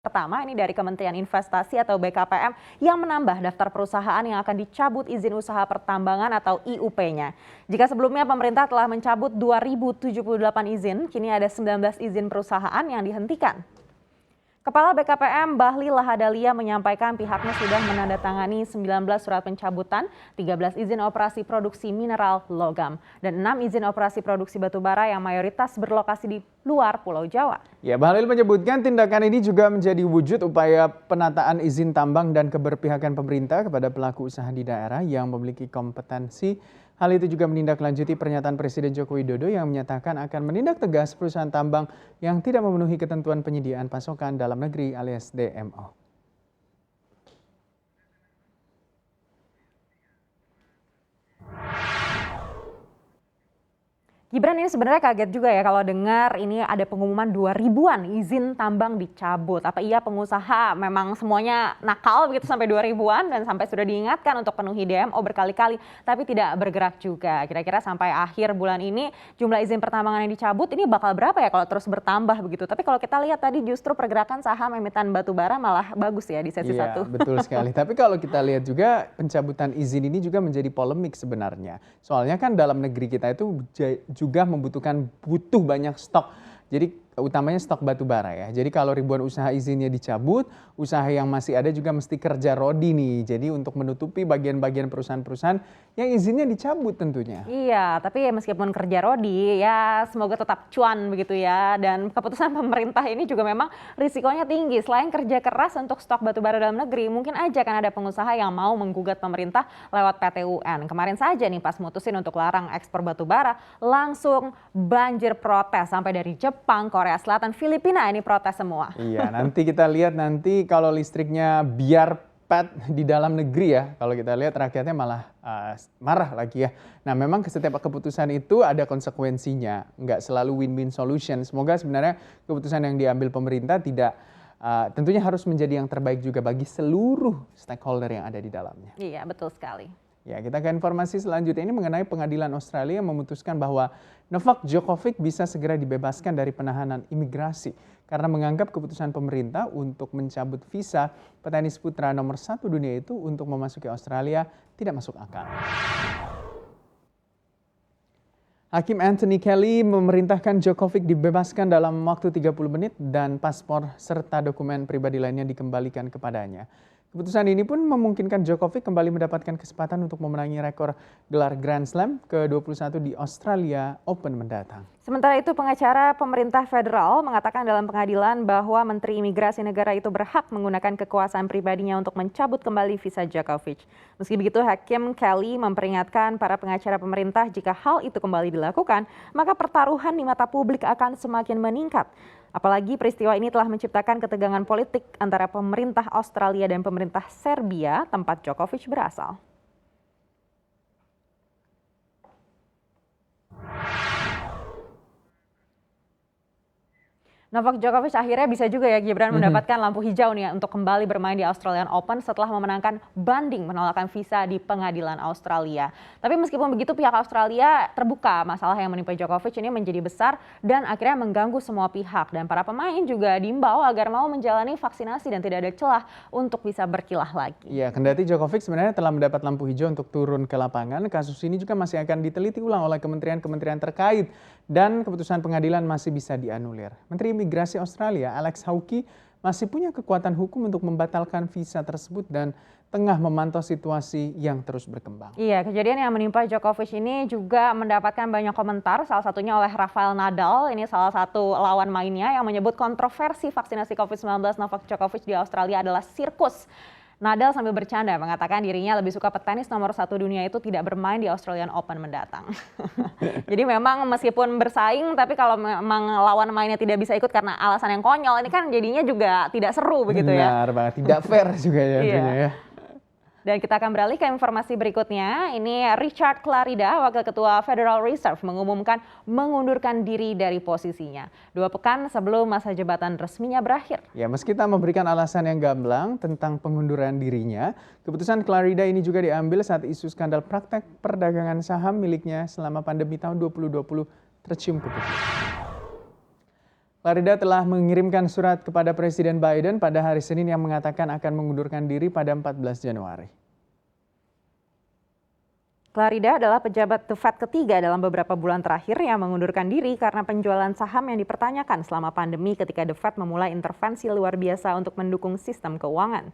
Pertama, ini dari Kementerian Investasi atau BKPM yang menambah daftar perusahaan yang akan dicabut izin usaha pertambangan atau IUP-nya. Jika sebelumnya pemerintah telah mencabut 2.078 izin, kini ada 19 izin perusahaan yang dihentikan. Kepala BKPM Bahlil Lahadalia menyampaikan pihaknya sudah menandatangani 19 surat pencabutan, 13 izin operasi produksi mineral logam, dan 6 izin operasi produksi batubara yang mayoritas berlokasi di luar Pulau Jawa. Ya, Bahlil menyebutkan tindakan ini juga menjadi wujud upaya penataan izin tambang dan keberpihakan pemerintah kepada pelaku usaha di daerah yang memiliki kompetensi. Hal itu juga menindaklanjuti pernyataan Presiden Joko Widodo yang menyatakan akan menindak tegas perusahaan tambang yang tidak memenuhi ketentuan penyediaan pasokan dalam negeri alias DMO. Gibran ini sebenarnya kaget juga ya kalau dengar ini ada pengumuman 2000-an izin tambang dicabut. Apa iya pengusaha memang semuanya nakal begitu sampai 2000-an dan sampai sudah diingatkan untuk penuhi DMO berkali-kali tapi tidak bergerak juga. Kira-kira sampai akhir bulan ini jumlah izin pertambangan yang dicabut ini bakal berapa ya kalau terus bertambah begitu. Tapi kalau kita lihat tadi justru pergerakan saham emiten batubara malah bagus ya di sesi satu. Iya, betul sekali. Tapi kalau kita lihat juga pencabutan izin ini juga menjadi polemik sebenarnya. Soalnya kan dalam negeri kita itu juga butuh banyak stok. Jadi utamanya stok batu bara ya. Jadi kalau ribuan usaha izinnya dicabut, usaha yang masih ada juga mesti kerja rodi nih. Jadi untuk menutupi bagian-bagian perusahaan-perusahaan yang izinnya dicabut tentunya. Iya, tapi ya meskipun kerja rodi ya semoga tetap cuan begitu ya. Dan keputusan pemerintah ini juga memang risikonya tinggi. Selain kerja keras untuk stok batu bara dalam negeri, mungkin aja kan ada pengusaha yang mau menggugat pemerintah lewat PT UN. Kemarin saja nih pas mutusin untuk larang ekspor batu bara, langsung banjir protes sampai dari Jepang, Korea Selatan, Filipina ini protes semua. Iya, nanti kita lihat nanti kalau listriknya biar di dalam negeri ya, kalau kita lihat rakyatnya malah marah lagi ya. Nah memang setiap keputusan itu ada konsekuensinya, nggak selalu win-win solution. Semoga sebenarnya keputusan yang diambil pemerintah tidak tentunya harus menjadi yang terbaik juga bagi seluruh stakeholder yang ada di dalamnya. Iya, betul sekali. Ya, kita ke informasi selanjutnya ini mengenai pengadilan Australia memutuskan bahwa Novak Djokovic bisa segera dibebaskan dari penahanan imigrasi karena menganggap keputusan pemerintah untuk mencabut visa petenis putra nomor 1 dunia itu untuk memasuki Australia tidak masuk akal. Hakim Anthony Kelly memerintahkan Djokovic dibebaskan dalam waktu 30 menit dan paspor serta dokumen pribadi lainnya dikembalikan kepadanya. Keputusan ini pun memungkinkan Djokovic kembali mendapatkan kesempatan untuk memenangi rekor gelar Grand Slam ke-21 di Australia Open mendatang. Sementara itu pengacara pemerintah federal mengatakan dalam pengadilan bahwa Menteri Imigrasi negara itu berhak menggunakan kekuasaan pribadinya untuk mencabut kembali visa Djokovic. Meski begitu, Hakim Kelly memperingatkan para pengacara pemerintah jika hal itu kembali dilakukan, maka pertaruhan di mata publik akan semakin meningkat. Apalagi peristiwa ini telah menciptakan ketegangan politik antara pemerintah Australia dan pemerintah Serbia, tempat Djokovic berasal. Novak Djokovic akhirnya bisa juga ya Gibran mendapatkan lampu hijau nih untuk kembali bermain di Australian Open setelah memenangkan banding penolakan visa di pengadilan Australia. Tapi meskipun begitu pihak Australia terbuka masalah yang menimpa Djokovic ini menjadi besar dan akhirnya mengganggu semua pihak. Dan para pemain juga diimbau agar mau menjalani vaksinasi dan tidak ada celah untuk bisa berkilah lagi. Ya, kendati Djokovic sebenarnya telah mendapat lampu hijau untuk turun ke lapangan, kasus ini juga masih akan diteliti ulang oleh kementerian-kementerian terkait dan keputusan pengadilan masih bisa dianulir. Menteri Imigrasi Australia Alex Hawke masih punya kekuatan hukum untuk membatalkan visa tersebut dan tengah memantau situasi yang terus berkembang. Iya, kejadian yang menimpa Djokovic ini juga mendapatkan banyak komentar, salah satunya oleh Rafael Nadal, ini salah satu lawan mainnya yang menyebut kontroversi vaksinasi COVID-19 Novak Djokovic di Australia adalah sirkus. Nadal sambil bercanda mengatakan dirinya lebih suka petenis nomor 1 dunia itu tidak bermain di Australian Open mendatang. Jadi memang meskipun bersaing, tapi kalau memang lawan mainnya tidak bisa ikut karena alasan yang konyol, ini kan jadinya juga tidak seru begitu ya. Benar banget, tidak fair juga ya tentunya ya. Dan kita akan beralih ke informasi berikutnya. Ini Richard Clarida, Wakil Ketua Federal Reserve, mengumumkan mengundurkan diri dari posisinya 2 pekan sebelum masa jabatan resminya berakhir. Ya, meski tak memberikan alasan yang gamblang tentang pengunduran dirinya, keputusan Clarida ini juga diambil saat isu skandal praktek perdagangan saham miliknya selama pandemi tahun 2020 tercium ke publik. Clarida telah mengirimkan surat kepada Presiden Biden pada hari Senin yang mengatakan akan mengundurkan diri pada 14 Januari. Clarida adalah pejabat The Fed ketiga dalam beberapa bulan terakhir yang mengundurkan diri karena penjualan saham yang dipertanyakan selama pandemi ketika The Fed memulai intervensi luar biasa untuk mendukung sistem keuangan.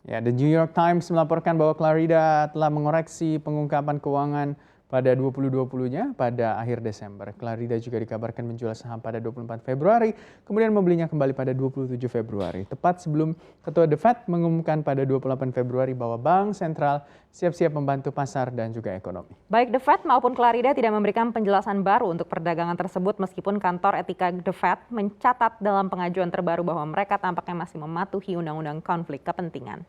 Ya, The New York Times melaporkan bahwa Clarida telah mengoreksi pengungkapan keuangan pada 2020-nya pada akhir Desember. Clarida juga dikabarkan menjual saham pada 24 Februari, kemudian membelinya kembali pada 27 Februari. Tepat sebelum Ketua The Fed mengumumkan pada 28 Februari bahwa Bank Sentral siap-siap membantu pasar dan juga ekonomi. Baik The Fed maupun Clarida tidak memberikan penjelasan baru untuk perdagangan tersebut meskipun kantor etika The Fed mencatat dalam pengajuan terbaru bahwa mereka tampaknya masih mematuhi undang-undang konflik kepentingan.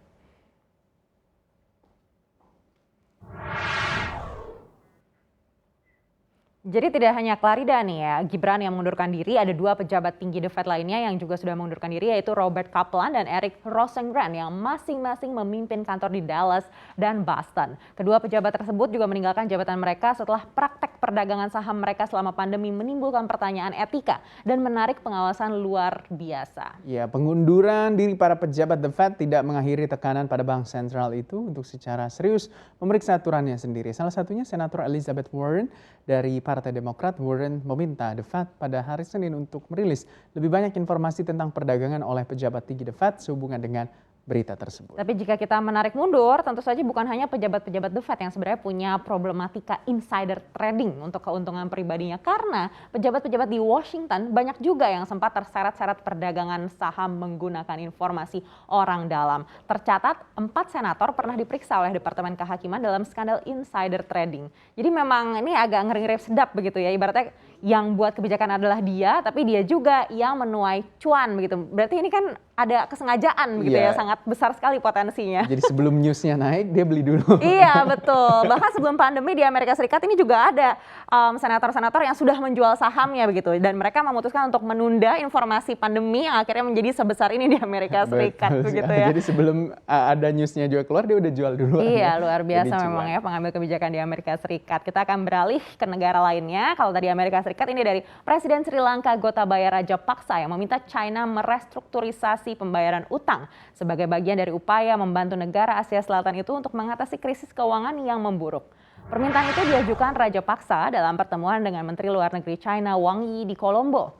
Jadi tidak hanya Clarida nih ya, Gibran yang mengundurkan diri, ada dua pejabat tinggi The Fed lainnya yang juga sudah mengundurkan diri yaitu Robert Kaplan dan Eric Rosengren yang masing-masing memimpin kantor di Dallas dan Boston. Kedua pejabat tersebut juga meninggalkan jabatan mereka setelah praktek perdagangan saham mereka selama pandemi menimbulkan pertanyaan etika dan menarik pengawasan luar biasa. Ya, pengunduran diri para pejabat The Fed tidak mengakhiri tekanan pada bank sentral itu untuk secara serius memeriksa aturannya sendiri. Salah satunya Senator Elizabeth Warren dari Partai Demokrat. Warren meminta The Fed pada hari Senin untuk merilis lebih banyak informasi tentang perdagangan oleh pejabat tinggi The Fed sehubungan dengan berita tersebut. Tapi jika kita menarik mundur, tentu saja bukan hanya pejabat-pejabat The Fed yang sebenarnya punya problematika insider trading untuk keuntungan pribadinya. Karena pejabat-pejabat di Washington banyak juga yang sempat terseret-seret perdagangan saham menggunakan informasi orang dalam. Tercatat 4 senator pernah diperiksa oleh Departemen Kehakiman dalam skandal insider trading. Jadi memang ini agak ngeri-ngeri sedap begitu ya, ibaratnya yang buat kebijakan adalah dia, tapi dia juga yang menuai cuan begitu. Berarti ini kan ada kesengajaan begitu ya, sangat besar sekali potensinya. Jadi sebelum newsnya naik, dia beli dulu. Iya betul, bahkan sebelum pandemi di Amerika Serikat ini juga ada senator-senator yang sudah menjual sahamnya begitu. Dan mereka memutuskan untuk menunda informasi pandemi yang akhirnya menjadi sebesar ini di Amerika Serikat begitu ya. Jadi sebelum ada newsnya juga keluar, dia udah jual dulu. Iya luar biasa memang ya pengambil kebijakan di Amerika Serikat. Kita akan beralih ke negara lainnya. Kalau tadi Amerika Serikat ini dari Presiden Sri Lanka Gotabaya Rajapaksa yang meminta China merestrukturisasi pembayaran utang sebagai bagian dari upaya membantu negara Asia Selatan itu untuk mengatasi krisis keuangan yang memburuk. Permintaan itu diajukan Rajapaksa dalam pertemuan dengan Menteri Luar Negeri China Wang Yi di Kolombo.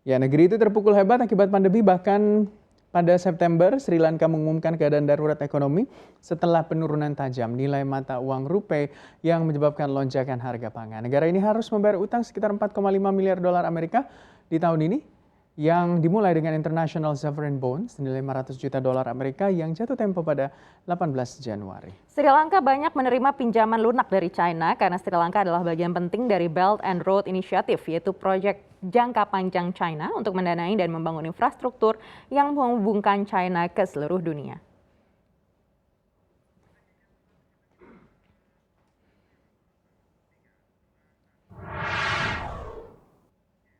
Ya, negeri itu terpukul hebat akibat pandemi, bahkan pada September Sri Lanka mengumumkan keadaan darurat ekonomi setelah penurunan tajam nilai mata uang rupiah yang menyebabkan lonjakan harga pangan. Negara ini harus membayar utang sekitar 4,5 miliar dolar Amerika di tahun ini, yang dimulai dengan International Sovereign Bonds senilai 500 juta dolar Amerika yang jatuh tempo pada 18 Januari. Sri Lanka banyak menerima pinjaman lunak dari China karena Sri Lanka adalah bagian penting dari Belt and Road Initiative, yaitu proyek jangka panjang China untuk mendanai dan membangun infrastruktur yang menghubungkan China ke seluruh dunia.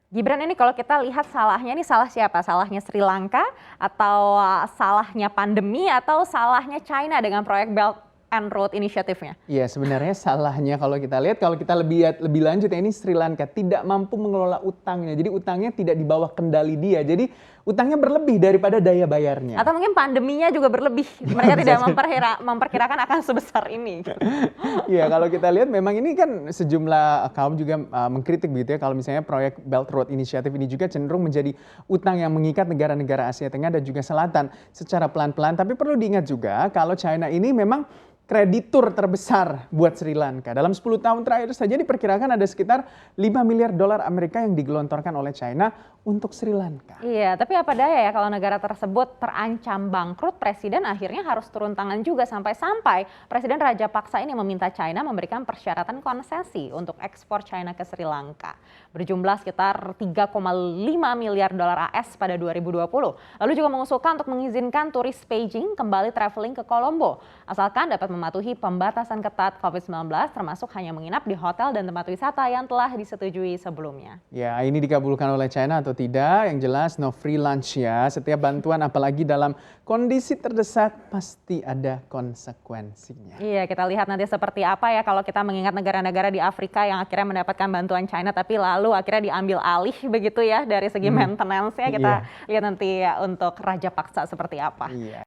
Gibran ini kalau kita lihat salahnya ini salah siapa? Salahnya Sri Lanka atau salahnya pandemi atau salahnya China dengan proyek Belt and Road Initiative-nya? Iya, sebenarnya salahnya kalau kita lihat lebih lanjut ya, ini Sri Lanka tidak mampu mengelola utangnya. Jadi utangnya tidak di bawah kendali dia. Jadi utangnya berlebih daripada daya bayarnya. Atau mungkin pandeminya juga berlebih. Mereka tidak memperkirakan akan sebesar ini. Iya, kalau kita lihat memang ini kan sejumlah kaum juga mengkritik begitu ya, kalau misalnya proyek Belt Road Initiative ini juga cenderung menjadi utang yang mengikat negara-negara Asia Tengah dan juga Selatan secara pelan-pelan. Tapi perlu diingat juga kalau China ini memang kreditur terbesar buat Sri Lanka. Dalam 10 tahun terakhir saja diperkirakan ada sekitar 5 miliar dolar Amerika yang digelontorkan oleh China untuk Sri Lanka. Iya, tapi apa daya ya kalau negara tersebut terancam bangkrut, Presiden akhirnya harus turun tangan juga sampai-sampai Presiden Rajapaksa ini meminta China memberikan persyaratan konsesi untuk ekspor China ke Sri Lanka. Berjumlah sekitar 3,5 miliar dolar AS pada 2020. Lalu juga mengusulkan untuk mengizinkan turis Beijing kembali traveling ke Kolombo, asalkan dapat mematuhi pembatasan ketat COVID-19 termasuk hanya menginap di hotel dan tempat wisata yang telah disetujui sebelumnya. Ya, ini dikabulkan oleh China atau tidak, yang jelas no free lunch ya. Setiap bantuan apalagi dalam kondisi terdesak pasti ada konsekuensinya. Iya, kita lihat nanti seperti apa ya kalau kita mengingat negara-negara di Afrika yang akhirnya mendapatkan bantuan China tapi lalu akhirnya diambil alih begitu ya dari segi maintenance-nya. Kita lihat nanti ya untuk raja paksa seperti apa. Iya.